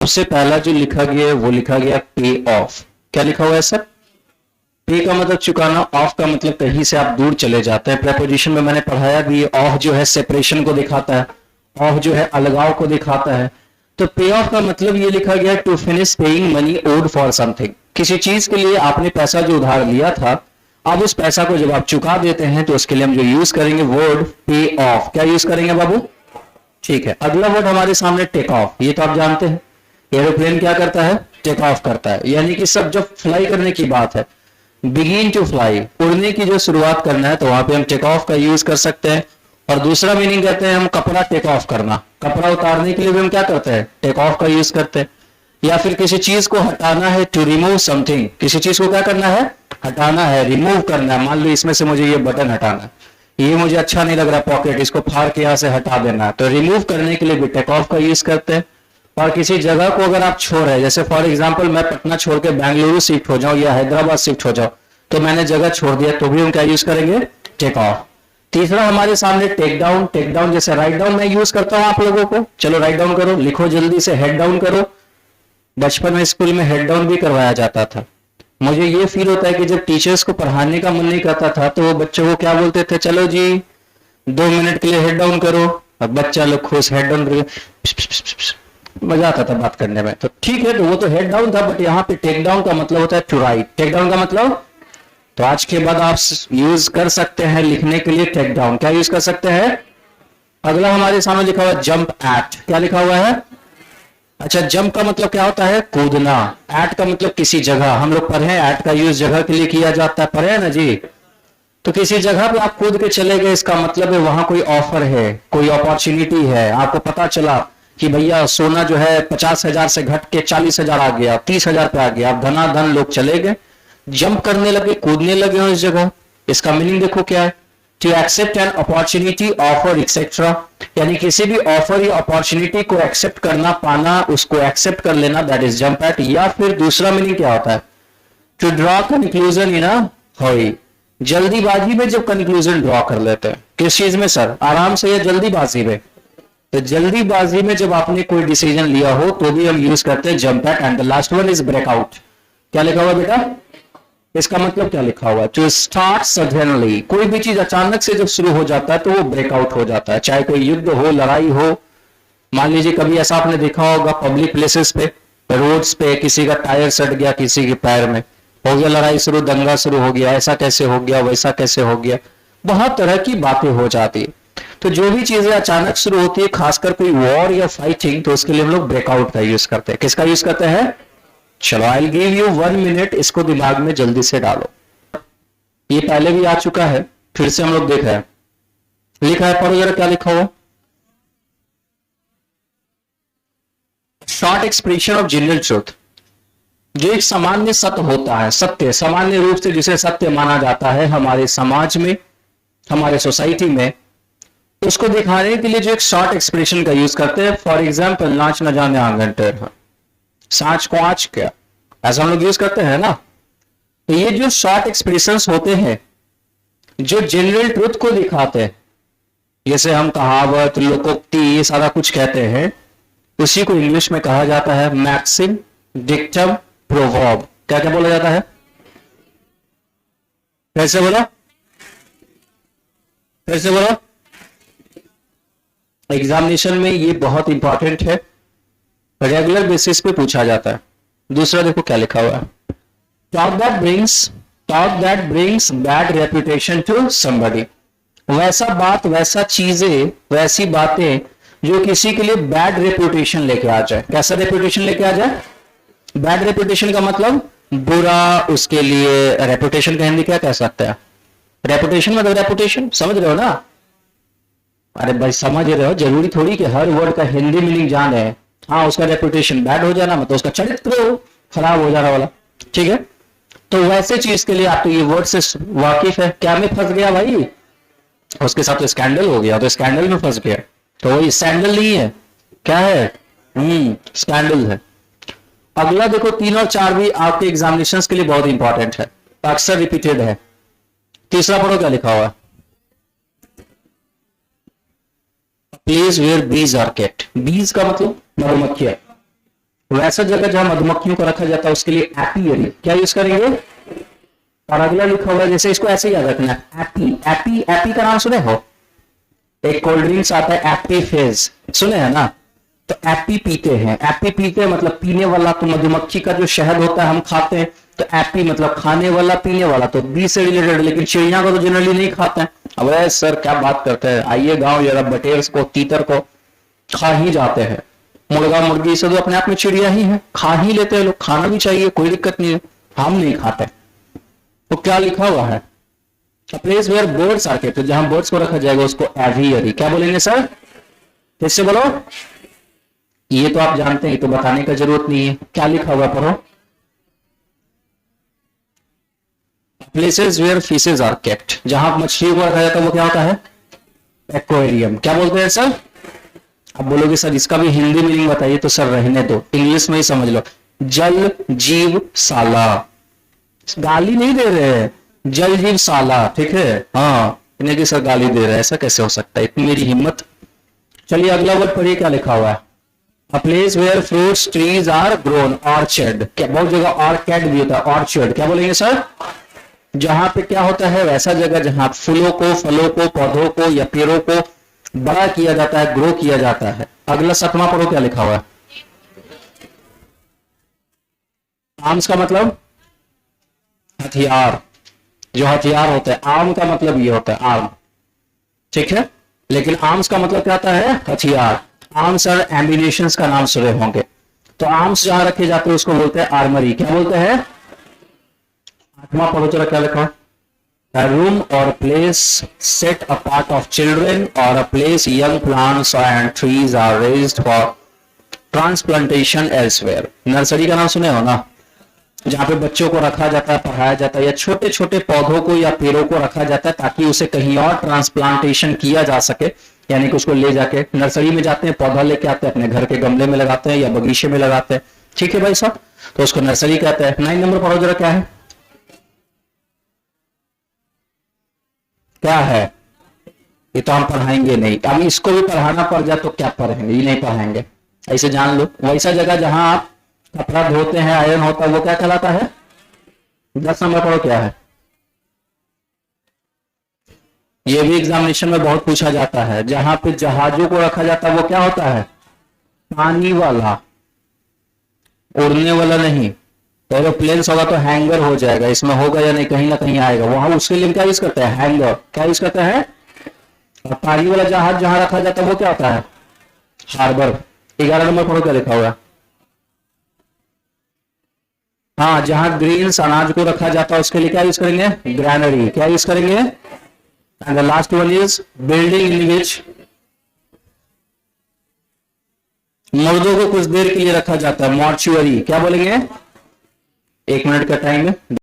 सबसे पहला जो लिखा गया है वो लिखा गया पे ऑफ। क्या लिखा हुआ है सर? पे का मतलब चुकाना, ऑफ का मतलब कहीं से आप दूर चले जाते हैं। प्रेपोजिशन में मैंने पढ़ाया भी, ऑफ जो है सेपरेशन को दिखाता है, ऑफ जो है अलगाव को दिखाता है। तो पे ऑफ का मतलब ये लिखा गया to finish paying money owed for something. किसी चीज के लिए आपने पैसा जो उधार लिया था, अब उस पैसा को जब आप चुका देते हैं तो उसके लिए हम जो यूज करेंगे वर्ड पे ऑफ। क्या यूज करेंगे बाबू? ठीक है। अगला वर्ड हमारे सामने टेक ऑफ। ये तो आप जानते हैं एरोप्लेन क्या करता है? टेक ऑफ करता है। यानी कि सब जब फ्लाई करने की बात है, बिगिन टू फ्लाई, उड़ने की जो शुरुआत करना है, तो वहां पे हम टेक ऑफ का यूज कर सकते हैं। और दूसरा मीनिंग कहते हैं हम कपड़ा टेक ऑफ करना, कपड़ा उतारने के लिए भी हम क्या करते हैं? टेक ऑफ का यूज करते हैं। या फिर किसी चीज को हटाना है, टू रिमूव समथिंग, किसी चीज को क्या करना है? हटाना है, रिमूव करना है। मान लो इसमें से मुझे ये बटन हटाना है, ये मुझे अच्छा नहीं लग रहा पॉकेट, इसको फाड़ के यहां से हटा देना है, तो रिमूव करने के लिए भी टेक ऑफ का यूज करते हैं। और किसी जगह को अगर आप छोड़ रहे हैं, जैसे फॉर एग्जांपल मैं पटना छोड़ के बेंगलुरु शिफ्ट हो जाऊं या हैदराबाद शिफ्ट हो जाऊं, तो मैंने जगह छोड़ दिया, तो भी हम क्या यूज करेंगे? Take off. तीसरा हमारे सामने टेक डाउन। टेक डाउन जैसे राइट डाउन मैं यूज करता हूं आप लोगों को, चलो राइट डाउन करो, लिखो जल्दी से, हेड डाउन करो। बचपन में स्कूल में हेड डाउन भी करवाया जाता था। मुझे ये फील होता है कि जब टीचर्स को पढ़ाने का मन नहीं करता था तो वो बच्चों को क्या बोलते थे? चलो जी 2 मिनट के लिए हेड डाउन करो। अब बच्चा लोग खुश, हेड डाउन करके मजा आता था बात करने में। तो ठीक है, तो वो तो हेड डाउन था, बट यहाँ पे टेक डाउन का मतलब होता है टू राइट। टेक डाउन का मतलब, तो आज के बाद आप यूज कर सकते हैं लिखने के लिए टेक डाउन। क्या यूज कर सकते हैं? अगला हमारे सामने लिखा हुआ है जंप एट। क्या लिखा हुआ है? अच्छा, जंप का मतलब क्या होता है? कूदना। एट का मतलब किसी जगह, हम लोग पढ़े एट का यूज जगह के लिए किया जाता है, पढ़े ना जी? तो किसी जगह पे आप कूद के चले गए, इसका मतलब है वहां कोई ऑफर है, कोई अपॉर्चुनिटी है। आपको पता चला कि भैया सोना जो है 50,000 से घट के 40,000 आ गया, 30,000 पे आ गया, आप धनाधन लोग चले गए, जंप करने लगे, कूदने लगे हो इस जगह। इसका मीनिंग देखो क्या है? To accept an opportunity, offer etcetera. यानी किसी भी ऑफर या अपॉर्चुनिटी को एक्सेप्ट करना, पाना, उसको एक्सेप्ट कर लेना, दैट इज जंप एट। या फिर दूसरा मीनिंग क्या होता है? टू ड्रॉ कंक्लूजन इन अ हरी। जल्दीबाजी में जब कंक्लूजन ड्रॉ कर लेते हैं। किस चीज में सर? आराम से या जल्दीबाजी में? तो जल्दीबाजी में जब आपने कोई डिसीजन लिया हो तो भी हम यूज करते हैं jump eight. And the last one is breakout. क्या लिखा हुआ बेटा? इसका मतलब क्या लिखा हुआ है? To start suddenly. कोई भी चीज अचानक से जब शुरू हो जाता है तो वो ब्रेकआउट हो जाता है, चाहे कोई युद्ध हो, लड़ाई हो। मान लीजिए कभी ऐसा आपने देखा होगा पब्लिक प्लेसेस पे, रोड्स पे, किसी का टायर सट गया किसी के पैर में, हो गया लड़ाई शुरू, दंगा शुरू हो गया, ऐसा कैसे हो गया, वैसा कैसे हो गया, बहुत तरह की बातें हो जाती है। तो जो भी चीजें अचानक शुरू होती है, खासकर कोई वॉर या फाइटिंग, तो उसके लिए हम लोग ब्रेकआउट का यूज करते हैं। किसका यूज करते हैं? चलो आई गिव यू 1 मिनट, इसको दिमाग में जल्दी से डालो। ये पहले भी आ चुका है, फिर से हम लोग देख रहे हैं। लिखा है, पढ़ो जरा क्या लिखा हुआ? Short expression of general truth. जो एक सामान्य सत्य होता है, सत्य, सामान्य रूप से जिसे सत्य माना जाता है हमारे समाज में, हमारे सोसाइटी में, उसको दिखाने के लिए जो एक शॉर्ट एक्सप्रेशन का यूज करते हैं। फॉर एग्जाम्पल, नाच न जाने आंगन टेढ़ा, साच को आज क्या, ऐसा हम लोग यूज करते हैं ना। तो ये जो शॉर्ट एक्सप्रेशंस होते हैं जो जनरल ट्रुथ को दिखाते हैं, जैसे हम कहावत, लोकोक्ति, ये सारा कुछ कहते हैं, उसी को इंग्लिश में कहा जाता है मैक्सिम, डिक्टम, प्रोवर्ब। क्या क्या बोला जाता है? कैसे बोला? कैसे बोला? एग्जामिनेशन में ये बहुत इंपॉर्टेंट है, रेगुलर बेसिस पे पूछा जाता है। दूसरा देखो क्या लिखा हुआ है, talk that brings bad reputation to somebody. वैसा बात, वैसा चीजें, वैसी बातें जो किसी के लिए बैड रेपुटेशन लेके आ जाए। कैसा रेपुटेशन लेके आ जाए? बैड रेपुटेशन का मतलब बुरा, उसके लिए रेपुटेशन का हिंदी क्या कह सकते हैं? रेपुटेशन मतलब रेपुटेशन, समझ रहे हो ना? अरे भाई समझ रहे हो, जरूरी थोड़ी कि हर वर्ड का हिंदी मीनिंग जाने। हाँ, उसका रेपुटेशन बैड हो जाना मतलब उसका चरित्र खराब हो जाना वाला, ठीक है? तो वैसे चीज के लिए आप तो ये वर्ड से वाकिफ है। क्या में फंस गया भाई? उसके साथ तो स्कैंडल हो गया, तो स्कैंडल में फंस गया। तो वही सैंडल नहीं है, क्या है? स्कैंडल है। अगला देखो, 3 और 4 भी आपके एग्जामिनेशंस के लिए बहुत इंपॉर्टेंट है, अक्सर रिपीटेड है। तीसरा पढ़ो क्या लिखा हुआ? Place where bees are kept. बीज का मतलब मधुमक्खियां। वैसा जगह जहां मधुमक्खियों को रखा जाता है उसके लिए एपियरी क्या यूज करेंगे। और अगला लिखा हुआ है, जैसे इसको ऐसे याद रखना है, एपी एपी एपी का नाम सुने हो, एक कोल्ड ड्रिंक्स आता है एपी फिज, सुने हैं ना। तो एपी पीते हैं, एपी पीते हैं मतलब पीने वाला। तो मधुमक्खी का जो शहद होता है हम खाते हैं, तो एपी मतलब खाने वाला पीने वाला, तो बी से रिलेटेड। लेकिन चिड़िया को तो जनरली नहीं खाते हैं। अब सर क्या बात करते हैं, आइए गांव जरा बटेर को तीतर को खा ही जाते हैं, मुर्गा मुर्गी से तो अपने आप में चिड़िया ही है, खा ही लेते हैं लोग, खाना भी चाहिए कोई दिक्कत नहीं है, हम नहीं खाते। तो क्या लिखा हुआ है, place where birds are kept, जहां बर्ड्स को रखा जाएगा उसको एवियरी क्या बोलेंगे सर, फिर से बोलो। ये तो आप जानते हैं, तो बताने का जरूरत नहीं है। क्या लिखा हुआ पढ़ो, places where fishes are kept, जहां मछलियों को रखा जाता है वो क्या होता है, एक्वेरियम क्या बोलते हैं सर। अब बोलोगे सर इसका भी हिंदी मीनिंग बताइए, तो सर रहने दो, इंग्लिश में ही समझ लो, जल जीवशाला। गाली नहीं दे रहे हैं, जल जीवशाला, ठीक है। हाँ इन्हें की सर गाली दे रहे हैं, ऐसा कैसे हो सकता है, इतनी मेरी हिम्मत। चलिए अगला वर्ड पढ़िए, क्या लिखा हुआ है, a place where fruits trees are grown, orchard. क्या बहुत जगह ऑर्किड भी होता है, ऑर्चर्ड क्या बोलेंगे सर, जहां पे क्या होता है, वैसा जगह जहां फूलों को, फलों को, पौधों को या पेड़ों को बड़ा किया जाता है, ग्रो किया जाता है। अगला 7वां पढ़ो, क्या लिखा हुआ है, आर्म्स का मतलब हथियार, जो हथियार होता है, आर्म का मतलब ये होता है आर्म, ठीक है। लेकिन आर्म्स का मतलब क्या आता है, हथियार। आर्म्स और एम्बिनेशंस का नाम सुने होंगे। तो आर्म्स जहां रखे जाते हैं उसको बोलते हैं आर्मरी, क्या बोलते हैं। 8वां पढ़ो जरा, क्या लिखा, a room or place set apart of children or a place young plants and trees are raised for transplantation elsewhere। Nursery का नाम सुने हो ना, जहां पे बच्चों को रखा जाता है, पढ़ाया जाता है, या छोटे छोटे पौधों को या पेड़ों को रखा जाता है ताकि उसे कहीं और ट्रांसप्लांटेशन किया जा सके, यानी कि उसको ले जाके नर्सरी में जाते हैं, पौधा लेके आते हैं, अपने घर के गमले में लगाते हैं या बगीचे में लगाते हैं, ठीक है भाई साहब, तो उसको नर्सरी कहते हैं। 9 नंबर पढ़ो जरा, क्या है, क्या है, ये तो हम पढ़ाएंगे नहीं, अब इसको भी पढ़ाना पड़ जाए तो क्या पढ़ेंगे, ये नहीं पढ़ाएंगे, ऐसे जान लो। वैसा जगह जहां आप कपड़ा धोते हैं, आयरन होता है, वो क्या कहलाता है। 10 नंबर पढ़ो, क्या है, ये भी एग्जामिनेशन में बहुत पूछा जाता है, जहां पे जहाजों को रखा जाता है वो क्या होता है, पानी वाला, उड़ने वाला नहीं। एरोप्लेन होगा तो हैंगर हो जाएगा, इसमें होगा या नहीं, कहीं ना कहीं आएगा, वहां उसके लिए क्या यूज करते हैं, हैंगर क्या यूज करते हैं। और पानी वाला जहाज जहां रखा जाता है वो क्या होता है, हार्बर। 11 नंबर पढ़ो, क्या लिखा हुआ, हाँ जहां ग्रेन्स अनाज को रखा जाता है उसके लिए क्या यूज करेंगे, ग्रैनरी क्या यूज करेंगे। And the last one is building in which मुर्दों को कुछ देर के लिए रखा जाता है, मॉर्चुअरी क्या बोलेंगे। 1 मिनट का टाइम है।